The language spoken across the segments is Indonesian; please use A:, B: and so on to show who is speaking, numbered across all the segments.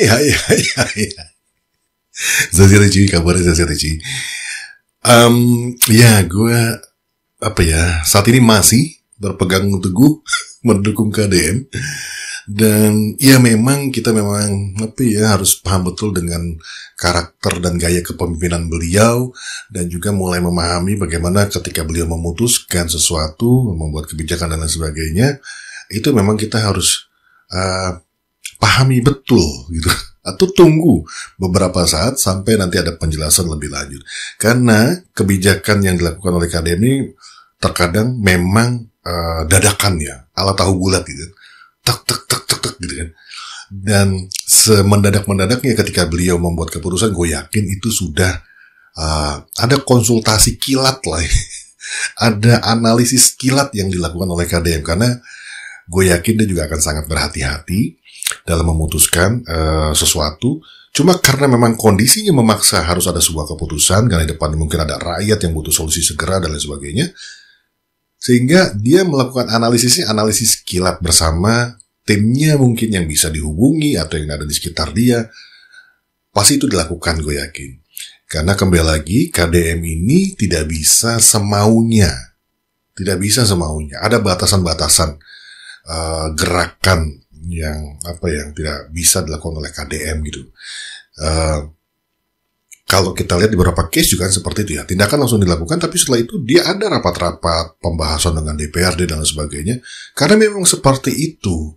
A: Hai. Zazir Ci, kabarnya Zazir Ci. Ya, gue saat ini masih berpegang teguh mendukung KDM. Dan ya kita memang harus paham betul dengan karakter dan gaya kepemimpinan beliau, dan juga mulai memahami bagaimana ketika beliau memutuskan sesuatu, membuat kebijakan dan lain sebagainya, itu memang kita harus pahami betul gitu, atau tunggu beberapa saat sampai nanti ada penjelasan lebih lanjut. Karena kebijakan yang dilakukan oleh KDM ini terkadang memang dadakan ya, ala tahu bulat gitu. Tak gitu kan. Dan semendadak-mendadaknya ketika beliau membuat keputusan, gue yakin itu sudah ada konsultasi kilat lah. Ada analisis kilat yang dilakukan oleh KDM, karena gue yakin dia juga akan sangat berhati-hati dalam memutuskan sesuatu. Cuma karena memang kondisinya memaksa harus ada sebuah keputusan, karena di depan mungkin ada rakyat yang butuh solusi segera dan lain sebagainya, sehingga dia melakukan analisis kilat bersama timnya mungkin yang bisa dihubungi atau yang ada di sekitar dia. Pasti itu dilakukan, gue yakin. Karena kembali lagi, KDM ini tidak bisa semaunya. Ada batasan-batasan gerakan yang tidak bisa dilakukan oleh KDM gitu. Kalau kita lihat di beberapa case juga seperti itu ya, tindakan langsung dilakukan, tapi setelah itu dia ada rapat-rapat pembahasan dengan DPRD dan sebagainya, karena memang seperti itu,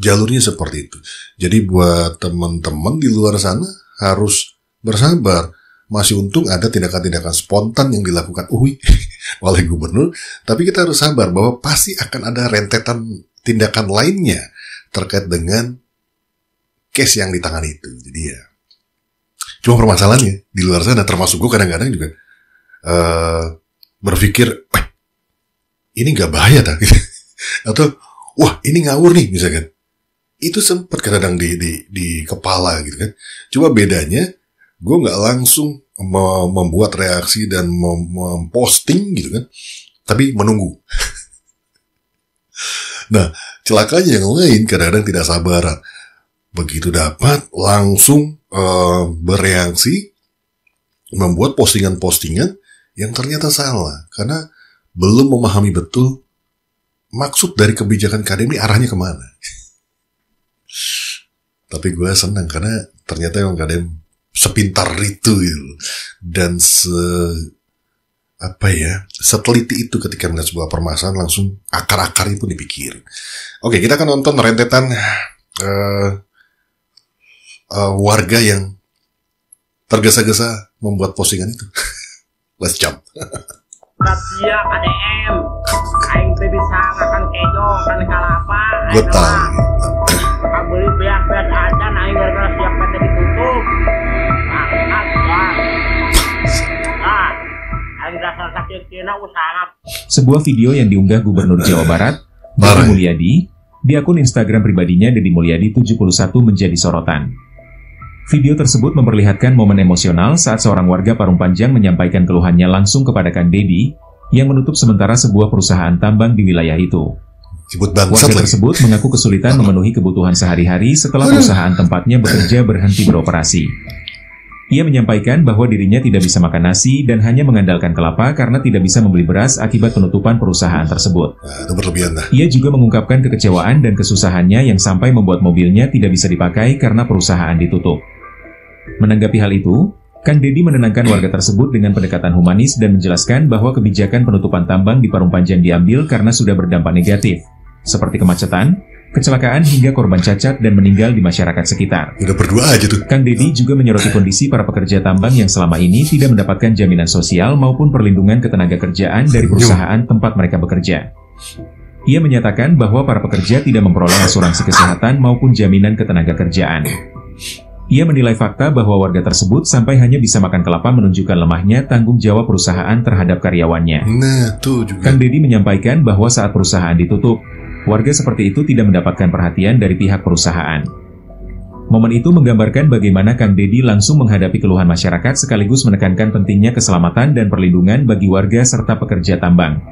A: jalurnya seperti itu. Jadi buat teman-teman di luar sana harus bersabar. Masih untung ada tindakan-tindakan spontan yang dilakukan oleh gubernur, tapi kita harus sabar bahwa pasti akan ada rentetan tindakan lainnya terkait dengan case yang ditangani itu. Jadi ya, cuma permasalahannya di luar sana, termasuk gue kadang-kadang juga berpikir, ini nggak bahaya tak? Atau wah ini ngawur nih misalkan. Itu sempat kadang-kadang di kepala gitu kan. Cuma bedanya gue nggak langsung membuat reaksi dan memposting gitu kan, tapi menunggu. Nah, celakanya yang lain kadang-kadang tidak sabaran. Begitu dapat langsung bereaksi, membuat postingan-postingan yang ternyata salah, karena belum memahami betul maksud dari kebijakan KDM ini arahnya kemana. Tapi gue senang karena ternyata yang KDM sepintar itu gitu, dan seteliti itu ketika melihat sebuah permasalahan, langsung akar-akarnya pun dipikir. Oke, kita akan nonton rentetan warga yang tergesa-gesa membuat postingan itu. Let's jump.
B: Rahasia KDM, aing teh bisa makan kejo kan kalapa.
A: Gue tahu.
B: Beli beak-beak aja, aing gara-gara siap PT ditutup. Aing dasar sakit kena usaha.
C: Sebuah video yang diunggah Gubernur Jawa Barat, Deddy Mulyadi, di akun Instagram pribadinya Deddy Mulyadi 71 menjadi sorotan. Video tersebut memperlihatkan momen emosional saat seorang warga Parung Panjang menyampaikan keluhannya langsung kepada Kang Deddy yang menutup sementara sebuah perusahaan tambang di wilayah itu. Warga tersebut mengaku kesulitan memenuhi kebutuhan sehari-hari setelah perusahaan tempatnya bekerja berhenti beroperasi. Ia menyampaikan bahwa dirinya tidak bisa makan nasi dan hanya mengandalkan kelapa karena tidak bisa membeli beras akibat penutupan perusahaan tersebut. Ia juga mengungkapkan kekecewaan dan kesusahannya yang sampai membuat mobilnya tidak bisa dipakai karena perusahaan ditutup. Menanggapi hal itu, Kang Deddy menenangkan warga tersebut dengan pendekatan humanis dan menjelaskan bahwa kebijakan penutupan tambang di Parung Panjang diambil karena sudah berdampak negatif, seperti kemacetan, kecelakaan hingga korban cacat dan meninggal di masyarakat sekitar.
A: Udah berdua aja tuh.
C: Kang Deddy juga menyoroti kondisi para pekerja tambang yang selama ini tidak mendapatkan jaminan sosial maupun perlindungan ketenaga kerjaan dari perusahaan tempat mereka bekerja. Ia menyatakan bahwa para pekerja tidak memperoleh asuransi kesehatan maupun jaminan ketenaga kerjaan. Ia menilai fakta bahwa warga tersebut sampai hanya bisa makan kelapa menunjukkan lemahnya tanggung jawab perusahaan terhadap karyawannya.
A: Nah, tuh juga.
C: Kang Deddy menyampaikan bahwa saat perusahaan ditutup, warga seperti itu tidak mendapatkan perhatian dari pihak perusahaan. Momen itu menggambarkan bagaimana Kang Deddy langsung menghadapi keluhan masyarakat sekaligus menekankan pentingnya keselamatan dan perlindungan bagi warga serta pekerja tambang.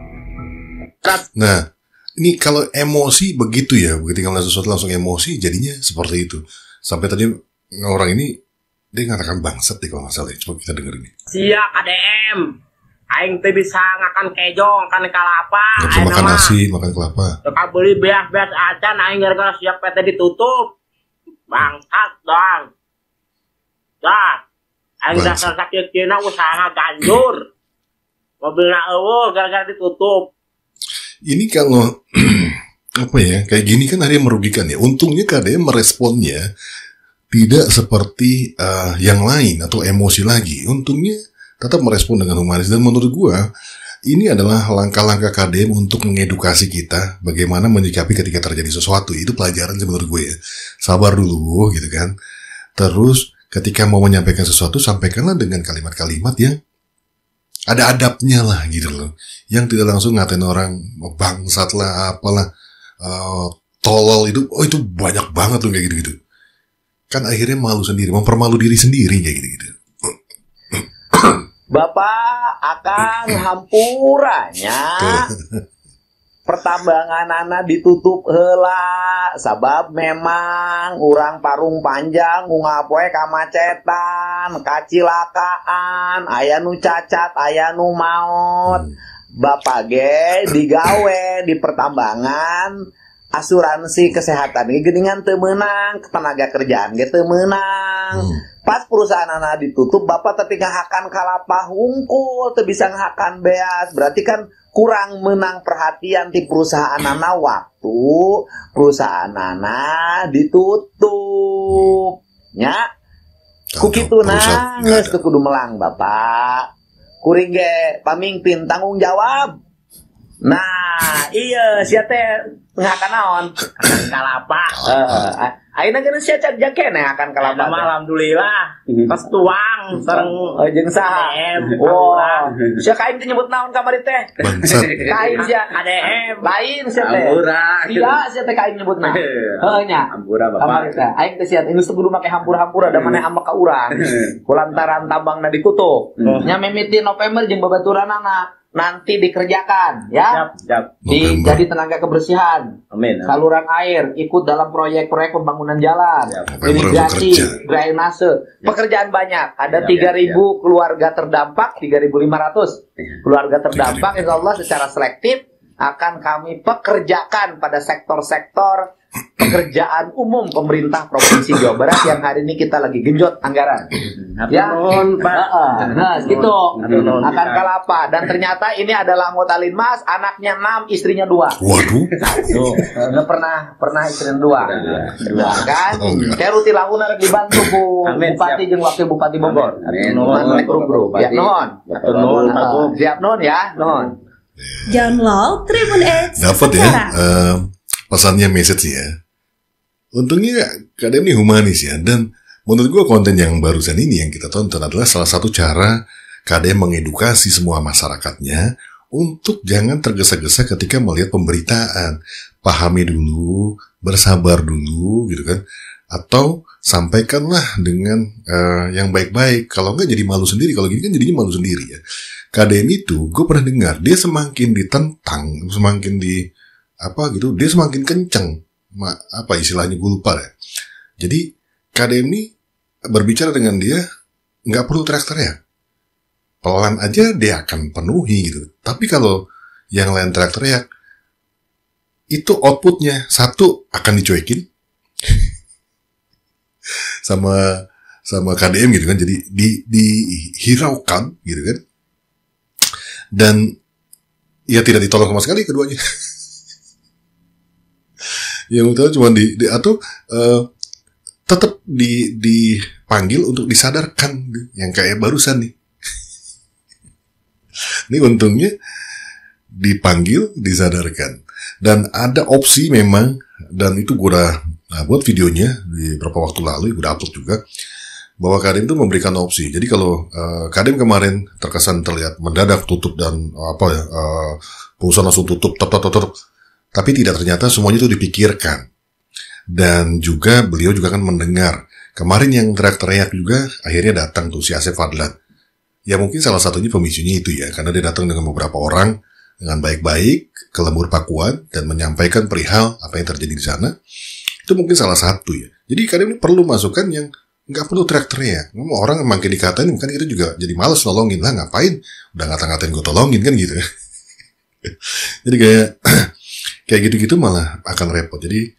A: Nah, ini kalau emosi begitu ya, ketika melihat sesuatu langsung emosi, jadinya seperti itu. Sampai tadi orang ini dia ngatakan bangsat deh kalau nggak salah ya. Coba kita denger ini.
B: Sia KDM. Aing teh bisa ngakan kejo, ngakan kalapa.
A: Nggak bisa makan nasi, makan kelapa.
B: Teka beli beas-beas aja, aing gara-gara siap PT ditutup. Bangsat dong. Dah. Aing dasar sakit kena usaha ganjur. Mobilnya eueuh gara-gara ditutup.
A: Ini kalau apa ya, kayak gini kan ada yang merugikan ya. Untungnya KDM meresponnya tidak seperti yang lain atau emosi lagi. Untungnya tetap merespon dengan humanis. Dan menurut gua ini adalah langkah-langkah KDM untuk mengedukasi kita bagaimana menyikapi ketika terjadi sesuatu. Itu pelajaran sih menurut gue ya. Sabar dulu gitu kan. Terus ketika mau menyampaikan sesuatu, sampaikanlah dengan kalimat-kalimat yang ada adabnya lah gitu loh. Yang tidak langsung ngatain orang bangsat lah, apalah, tolol itu. Oh itu banyak banget tuh kayak gitu-gitu. Kan akhirnya malu sendiri, mempermalu diri sendiri kayak gitu-gitu.
D: Bapak akan hampuranya pertambangan anak ditutup heula sabab memang urang parung panjang ngapoe kamacetan kacilakaan aya nu cacat aya nu maot. Bapak ge digawe di pertambangan asuransi kesehatan ge geuningan teu meunang, tenaga kerjaan ge teu meunang. Pas perusahaan anak ditutup, Bapak tapi ngahakan kalapa hungkul, teu bisa ngahakan beas. Berarti kan kurang menang perhatian di perusahaan anak waktu perusahaan anak ditutup. Nya, ku kituna geus teu kudu melang, Bapak. Kuring ge pamingpin tanggung jawab. Nah, iya sia teh ngahakan naon? Kalapa. Ayeuna geus sia cak kene akan kalapa.
B: Alhamdulillah. Pas tuang sareng
D: jeung saha? Wah, sia kain teh nyebut naon kamari teh?
A: Bangsat.
D: Kain sia
B: KDM.
D: lain sia teh. Sia teh kain nyebutna. Heuh nya.
B: Hampura Bapak.
D: Kamari teh aing teh sia geus kudu make hampura-hampura da maneh ambek ka urang. Kulantaran tambangna ditutup. Nya mimiti November jeung babaturanana nanti dikerjakan ya.
B: Siap.
D: Jadi tenaga kebersihan.
B: Amin.
D: Saluran air, ikut dalam proyek-proyek pembangunan jalan, irigasi, drainase, pekerjaan banyak. Ada 3.000 keluarga terdampak, 3.500 keluarga terdampak. Insya Allah secara selektif akan kami pekerjakan pada sektor-sektor pekerjaan umum pemerintah Provinsi Jawa Barat yang hari ini kita lagi genjot anggaran. Ya, nah gitu akan kalapa. Dan ternyata ini adalah anggota Linmas, anaknya 6, istrinya 2.
A: Waduh.
D: Nggak pernah istrinya 2 kan? Kayak rutin lahun harus dibantu ku Bupati jeung Wakil Bupati Bogor. Ya non. Siap non ya non.
E: Download Tribun X
A: Dapat ya pesannya, message ya. Untungnya KDM ini humanis ya. Dan menurut gue konten yang barusan ini yang kita tonton adalah salah satu cara KDM mengedukasi semua masyarakatnya untuk jangan tergesa-gesa ketika melihat pemberitaan. Pahami dulu, bersabar dulu gitu kan. Atau sampaikanlah dengan yang baik-baik. Kalau enggak jadi malu sendiri. Kalau gini kan jadinya malu sendiri ya. KDM itu gue pernah dengar dia semakin ditentang, semakin dia semakin kenceng. Apa istilahnya gue lupa ya. Jadi KDM ini berbicara dengan dia nggak perlu teriak-teriak, pelan aja dia akan penuhi gitu. Tapi kalau yang lain teriak-teriak, itu outputnya satu akan dicuekin sama KDM gitu kan. Jadi dihiraukan gitu kan. Dan ya tidak ditolong sama sekali keduanya. Yang utama cuma atau tetap dipanggil untuk disadarkan yang kayak barusan nih. Ini untungnya dipanggil, disadarkan. Dan ada opsi memang, dan itu gue udah buat videonya di beberapa waktu lalu, gue udah upload juga, bahwa KDM itu memberikan opsi. Jadi kalau KDM kemarin terkesan terlihat mendadak tutup dan perusahaan langsung tutup, tapi tidak, ternyata semuanya itu dipikirkan. Dan juga beliau juga kan mendengar. Kemarin yang teriak-teriak juga akhirnya datang tuh si Asep Fadlan. Ya mungkin salah satunya pemicunya itu ya, karena dia datang dengan beberapa orang dengan baik-baik ke Lembur Pakuan dan menyampaikan perihal apa yang terjadi di sana. Itu mungkin salah satu ya. Jadi kadang ini perlu masukan yang nggak perlu teriak-teriak. Orang makin dikatain, kan kita juga jadi males nolongin lah. Ngapain? Udah ngata-ngatain gue tolongin kan gitu. Jadi kayak gitu-gitu malah akan repot. Jadi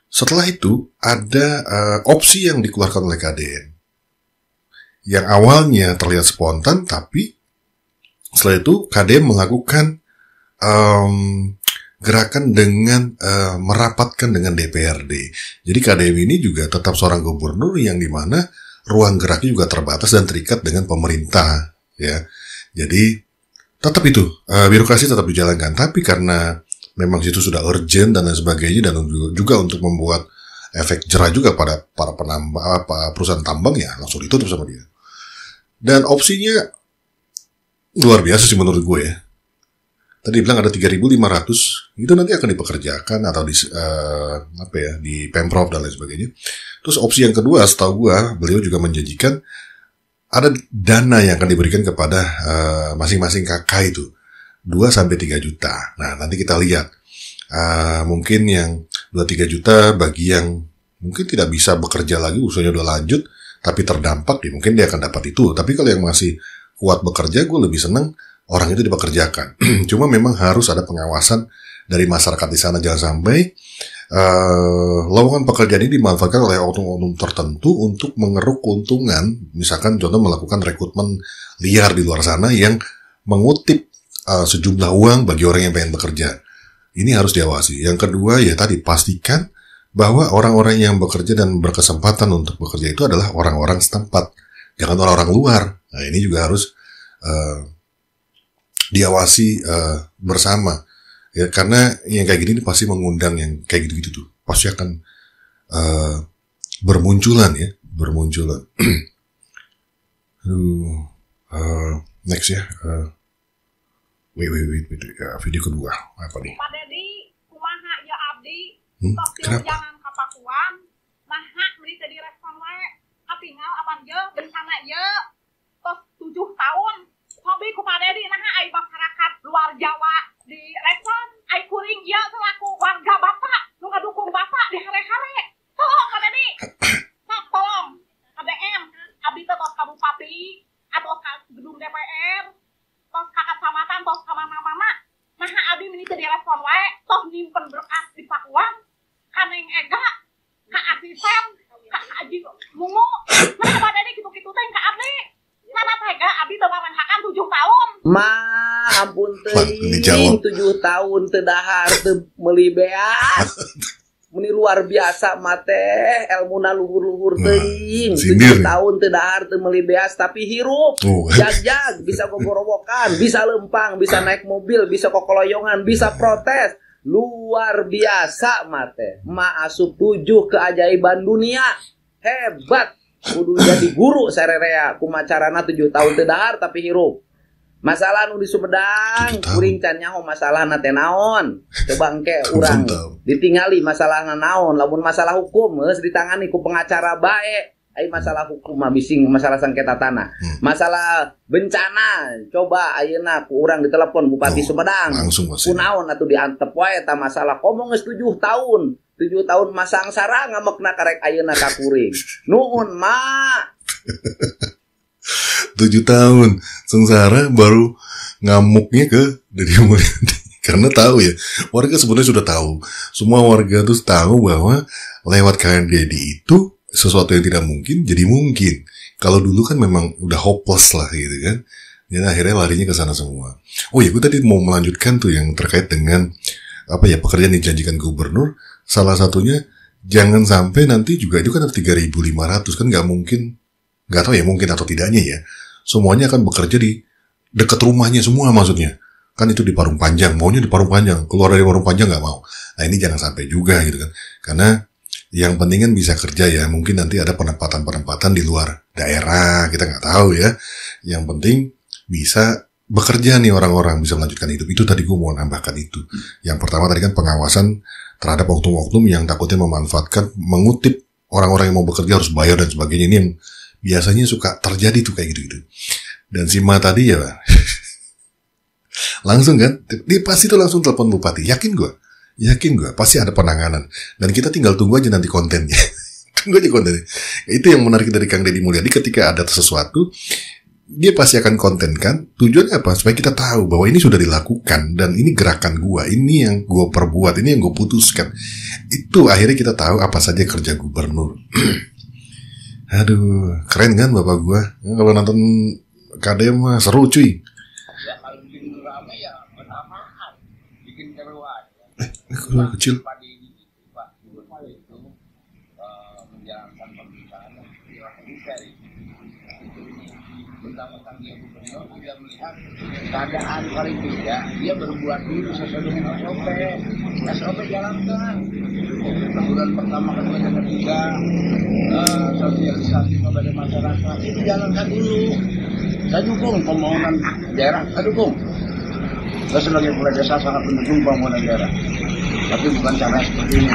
A: setelah itu ada opsi yang dikeluarkan oleh KDN yang awalnya terlihat spontan, tapi setelah itu KDN melakukan gerakan dengan merapatkan dengan DPRD. Jadi KDM ini juga tetap seorang gubernur yang dimana ruang geraknya juga terbatas dan terikat dengan pemerintah, ya. Jadi tetap itu birokrasi tetap dijalankan, tapi karena memang situ sudah urgent dan lain sebagainya, dan juga untuk membuat efek jerah juga pada para penambang, perusahaan tambang, ya langsung ditutup sama dia. Dan opsinya luar biasa sih menurut gue ya. Tadi bilang ada 3.500, itu nanti akan dipekerjakan atau di Pemprov dan lain sebagainya. Terus opsi yang kedua, setahu gue, beliau juga menjanjikan ada dana yang akan diberikan kepada masing-masing kakak itu 2-3 juta. Nah, nanti kita lihat mungkin yang 2-3 juta bagi yang mungkin tidak bisa bekerja lagi, usianya udah lanjut tapi terdampak, mungkin dia akan dapat itu. Tapi kalau yang masih kuat bekerja, gue lebih seneng orang itu dipekerjakan. Cuma memang harus ada pengawasan dari masyarakat di sana, jangan sampai lowongan pekerjaan ini dimanfaatkan oleh oknum-oknum tertentu untuk mengeruk keuntungan. Misalkan contoh melakukan rekrutmen liar di luar sana yang mengutip sejumlah uang bagi orang yang pengen bekerja. Ini harus diawasi. Yang kedua, ya tadi pastikan bahwa orang-orang yang bekerja dan berkesempatan untuk bekerja itu adalah orang-orang setempat, jangan orang-orang luar. Nah, ini juga harus diawasi bersama, ya, karena yang kayak gini pasti mengundang yang kayak gitu-gitu tuh, pasti akan bermunculan. Next ya, wait, video kedua apa nih?
F: Pak Dedi, kumaha ya abdi,
A: Kenapa?
F: jangan kapakuan, maha beli tadi respon wae, katingal apa je, bencana je, tos 7 tahun. Hobi ku Pak Dedi, nah ai masyarakat luar Jawa di respon, ai kuring ya selaku warga Bapak, nu ngadukung Bapak di hare-hare. Tolong Pak Dedi, tolong KDM, abdi teh tos kabupati atau gedung DPR, tos ka kecamatan, tos ka mana-mana. Nah abdi meni teh direspon wae, tos nyimpen berkas di Pakuan, kaneng ega, ka asisten, ka aji mungu. Nah Pak Dedi kitu-kitu teh ka abdi. Nana tega abdi teu marenghakan 7 tahun.
D: Ma, ampun teuing 7 tahun teu dahar teu meuli beas. Meni luar biasa mate, elmuna luhur-luhur teuing. 7 tahun teu dahar teu meuli beas tapi hirup. Jag-jag, bisa gogorowokan, bisa lempang, bisa naik mobil, bisa kokoloyongan, bisa protes. Luar biasa mate. Ma asup 7 keajaiban dunia. Hebat. Kudu jadi guru sarerea kumacarana 7 tahun teu dahar tapi hirup. Masalah nu di Sumedang kuring can nyaho masalahna teh naon? Coba engke urang ditingali masalahna naon, lamun masalah hukum geus ditangani ku pengacara bae. Ai masalah hukum mah bising masalah sengketa tanah. Masalah bencana coba ayeuna ku urang ditelepon Bupati Sumedang. Kunaon atuh diantep wae ta masalah komo geus 7 tahun. 7 tahun masang sara ngamekna karek ayeuna ka kuring. Nuhun mak.
A: 7 tahun sengsara baru ngamuknya ke Deddy Mulyadi. Karena tahu ya, warga sebenarnya sudah tahu. Semua warga tuh tahu bahwa lewat kalian Deddy itu sesuatu yang tidak mungkin jadi mungkin. Kalau dulu kan memang udah hopeless lah gitu kan. Dan akhirnya larinya ke sana semua. Oh ya, gue tadi mau melanjutkan tuh yang terkait dengan pekerjaan yang dijanjikan gubernur. Salah satunya jangan sampai nanti juga itu kan ada 3.500 kan nggak mungkin, nggak tahu ya mungkin atau tidaknya ya. Semuanya akan bekerja di dekat rumahnya semua maksudnya. Kan itu di Parung Panjang, maunya di Parung Panjang, keluar dari Parung Panjang nggak mau. Nah ini jangan sampai juga gitu kan. Karena yang penting kan bisa kerja ya. Mungkin nanti ada penempatan-penempatan di luar daerah, kita nggak tahu ya. Yang penting bisa bekerja nih orang-orang, bisa melanjutkan hidup. Itu tadi gue mau nambahkan itu. Yang pertama tadi kan pengawasan terhadap oknum-oknum yang takutnya memanfaatkan, mengutip orang-orang yang mau bekerja harus bayar dan sebagainya. Ini yang biasanya suka terjadi tuh kayak gitu-gitu. Dan si Ma tadi ya langsung kan, dia pasti tuh langsung telepon Bupati. Yakin gue. Yakin gue pasti ada penanganan. Dan kita tinggal tunggu aja nanti kontennya. Tunggu aja kontennya. Itu yang menarik dari Kang Deddy Mulyadi, ketika ada sesuatu dia pasti akan kontenkan. Tujuannya apa? Supaya kita tahu bahwa ini sudah dilakukan dan ini gerakan gua, ini yang gua perbuat, ini yang gua putuskan. Itu akhirnya kita tahu apa saja kerja gubernur. Aduh, keren kan bapak gua? Ya, kalau nonton KDM mah seru cuy.
G: Ya kalau bikin rame ya berapaan? Bikin keruan.
A: Keluar kecil.
G: Pak Gubernur itu menjalankan pemerintahan yang seri. Mentang-mentang dia gubernur tidak melihat keadaan paling tidak, dia berbuat dulu sesuai dengan SOP. SOP jalankan. Bulan pertama, kedua, dan ketiga, sosialisasi kepada masyarakat itu jalankan dulu. Saya dukung pembangunan daerah, saya dukung. Saya sebagai kepala desa sangat mendukung pembangunan daerah, tapi bukan cara seperti ini.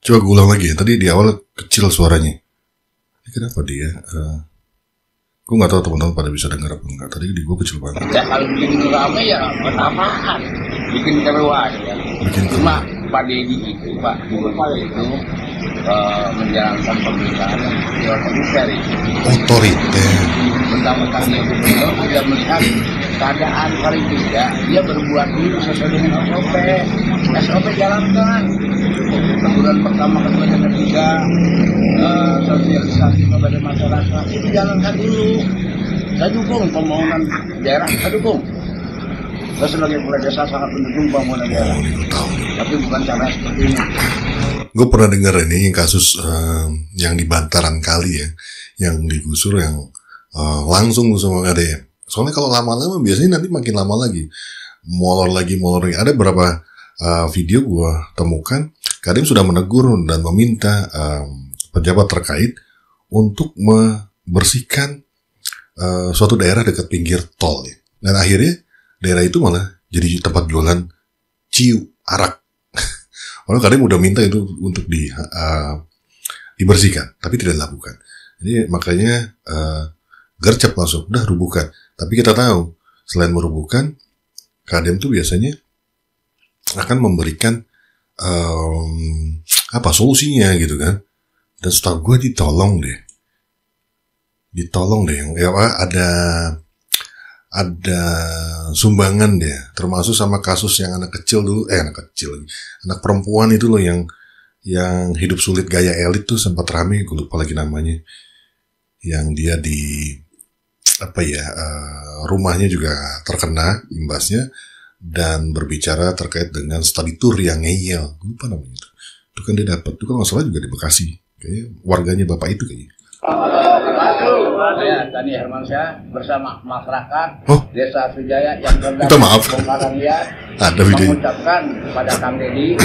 A: Coba gue ulang lagi ya. Tadi di awal kecil suaranya. Ini kenapa dia? Gue nggak tahu teman-teman pada bisa dengar apa enggak. Tadi di gue kecil banget.
G: Ya kalau bikin rame ya berapaan? Bikin keruan ya. Cuma Pak Deddy itu, Pak Gubernur itu menjalankan pemerintahan yang seri.
A: Otoriter.
G: Mentang-mentang dia gubernur tidak melihat keadaan paling tidak, dia berbuat dulu sesuai dengan SOP. SOP jalankan. Bulan pertama, kedua, dan ketiga, sosialisasi kepada masyarakat itu jalankan dulu. Saya dukung pembangunan daerah, saya dukung. Saya sebagai kepala desa sangat mendukung pembangunan daerah, tapi bukan cara seperti ini.
A: Gue pernah dengar ini kasus yang di Bantaran Kali ya, yang digusur yang langsung sama KDM. Soalnya kalau lama-lama biasanya nanti makin lama lagi, molor lagi. Ada beberapa video gue temukan, KDM sudah menegur dan meminta pejabat terkait untuk membersihkan suatu daerah dekat pinggir tol ya. Dan akhirnya daerah itu malah jadi tempat jualan ciu, arak. Orang kadang udah minta itu untuk dibersihkan, tapi tidak dilakukan. Jadi makanya gercep langsung, udah rubuhkan. Tapi kita tahu, selain merubuhkan, KDM itu biasanya akan memberikan solusinya gitu kan. Dan setahu gue ditolong deh, ya ada sumbangan deh, termasuk sama kasus yang anak perempuan itu loh yang hidup sulit gaya elit tuh sempat rame, gue lupa lagi namanya, yang dia rumahnya juga terkena imbasnya dan berbicara terkait dengan study tour yang ngeyel, gue lupa namanya itu kan dia dapat, itu kan masalah juga di Bekasi, kayaknya warganya bapak itu kayaknya.
G: Saya Tani Hermansyah bersama masyarakat Desa Sujaya yang
A: terdampak
G: bongkaran liar mengucapkan kepada Kang Deddy,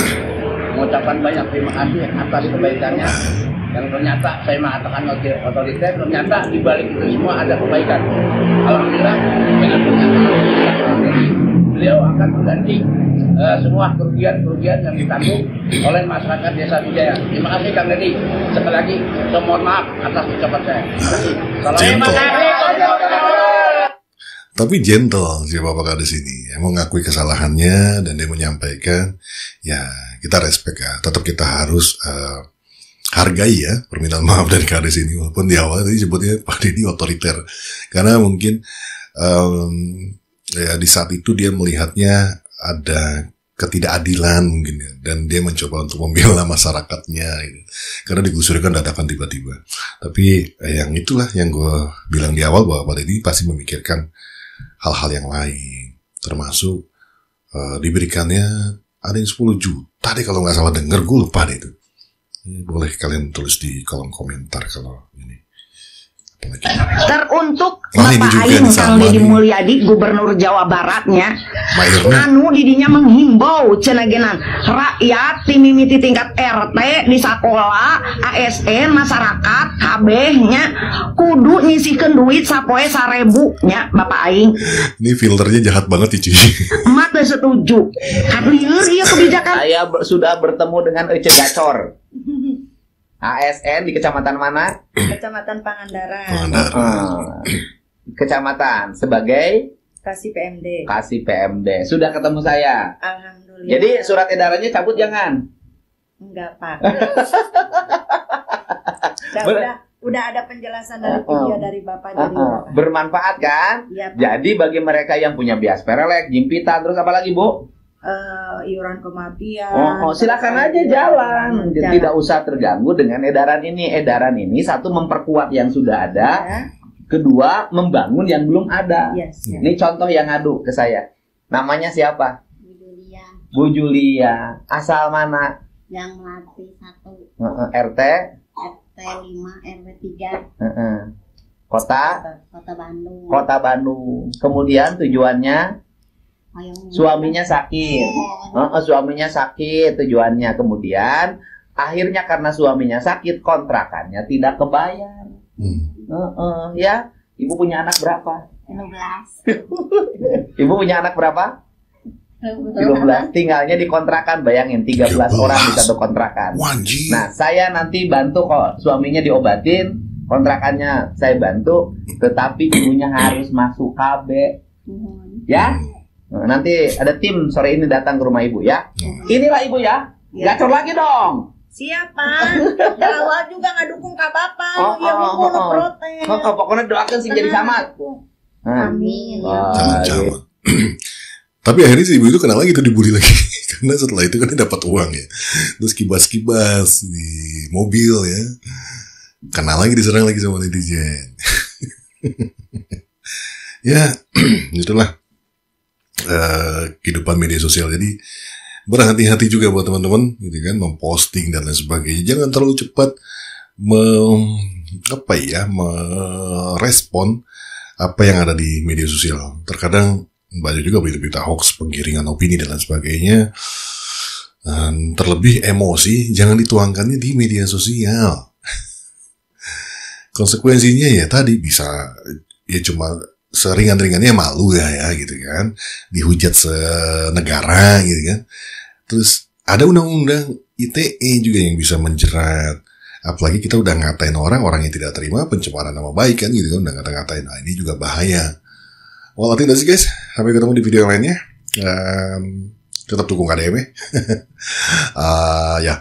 G: mengucapkan banyak terima kasih atas kebaikannya. Yang ternyata saya mengatakan otoriter, ternyata di balik itu semua ada kebaikan. Alhamdulillah dengan pernyataan Kang Deddy, beliau akan mengganti semua kerugian yang ditanggung oleh masyarakat Desa Sujaya. Terima kasih Kang Deddy. Sekali lagi, saya mohon maaf atas ucapan saya. Terima kasih.
A: Tapi gentle si Bapak Kades ini, mengakui kesalahannya dan dia menyampaikan, ya kita respect ya. Tetap kita harus hargai ya permintaan maaf dari Kades ini, walaupun di awal tadi sebutnya Pak Deddy otoriter, karena mungkin ya di saat itu dia melihatnya ada ketidakadilan mungkin ya, dan dia mencoba untuk membela masyarakatnya gitu. Karena digusirkan dadakan tiba-tiba. Tapi yang itulah yang gue bilang di awal, bahwa Pak Deddy pasti memikirkan hal-hal yang lain, termasuk diberikannya ada yang 10 juta deh kalau nggak salah denger, gue lupa deh itu. Boleh kalian tulis di kolom komentar kalau ini.
H: Teruntuk Bapak Aing Kang Deddy Mulyadi Gubernur Jawa Baratnya, anu didinya menghimbau cenagenan rakyat timimiti tingkat RT di sekolah ASN masyarakat kabehnya kudu nyisihkeun duit sapoe 1.000 nya Bapak Aing.
A: Ini filternya jahat banget Cici.
H: Emak teu setuju. Kadlieur ieu kebijakan.
D: Saya sudah bertemu dengan Ece Gacor. ASN di kecamatan mana?
E: Kecamatan Pangandaran.
D: Kecamatan sebagai
E: Kasih PMD.
D: Kasih PMD. Sudah ketemu saya.
E: Alhamdulillah.
D: Jadi surat edarannya cabut jangan.
E: Enggak, Pak. Udah ada penjelasan dari video dari Bapak jadi berapa.
D: Bermanfaat kan?
E: Iya, Pak.
D: Jadi bagi mereka yang punya bias perelek, jimpitan, terus apa lagi, Bu?
E: Iuran kematian.
D: Silakan aja jalan. Tidak usah terganggu dengan edaran ini. Edaran ini satu memperkuat yang sudah ada, kedua membangun yang belum ada. Ini contoh yang ngadu ke saya. Namanya siapa? Bu Julia. Asal mana?
I: Yang Melati 1.
D: RT
I: 5 RW 3.
D: Kota
I: Bandung.
D: Kota Bandung. Kemudian tujuannya suaminya sakit. Suaminya sakit tujuannya. Kemudian akhirnya karena suaminya sakit, kontrakannya tidak kebayar. Ya, ibu punya anak berapa?
I: 15.
D: Ibu punya anak berapa? 15. Tinggalnya di kontrakan, bayangin 13 orang di satu kontrakan. Nah, saya nanti bantu kok suaminya diobatin, kontrakannya saya bantu, tetapi ibunya harus masuk KB. Ya? Nanti ada tim sore ini datang ke rumah ibu ya. Inilah ibu ya. Gacor lagi dong.
E: Siapa? Awal juga nggak dukung Kak Bapak. Ya mau protes.
D: Pokoknya doakan sih jadi samat.
E: Amin.
A: Sama-sama. Tapi akhirnya si ibu itu kena lagi tuh, dibully lagi. Karena setelah itu kan dia dapat uang ya. Terus kibas-kibas di mobil ya. Kena lagi, diserang lagi sama netizen. Ya, itulah kehidupan media sosial. Jadi berhati-hati juga buat teman-teman gitu kan, memposting dan lain sebagainya. Jangan terlalu cepat merespon apa yang ada di media sosial. Terkadang banyak juga berita-berita hoax, penggiringan opini dan lain sebagainya. Dan terlebih emosi jangan dituangkannya di media sosial. Konsekuensinya ya tadi bisa ya cuma seringan-ringannya malu ya gitu kan, dihujat senegara gitu kan. Terus ada undang-undang ITE juga yang bisa menjerat. Apalagi kita udah ngatain orang yang tidak terima, pencemaran nama baik kan gitu kan, udah ngata-ngatain. Nah, ini juga bahaya. Well, I think that's it guys. Sampai ketemu di video yang lainnya. Tetap dukung KDM ya.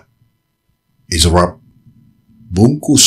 A: It's a wrap. Bungkus.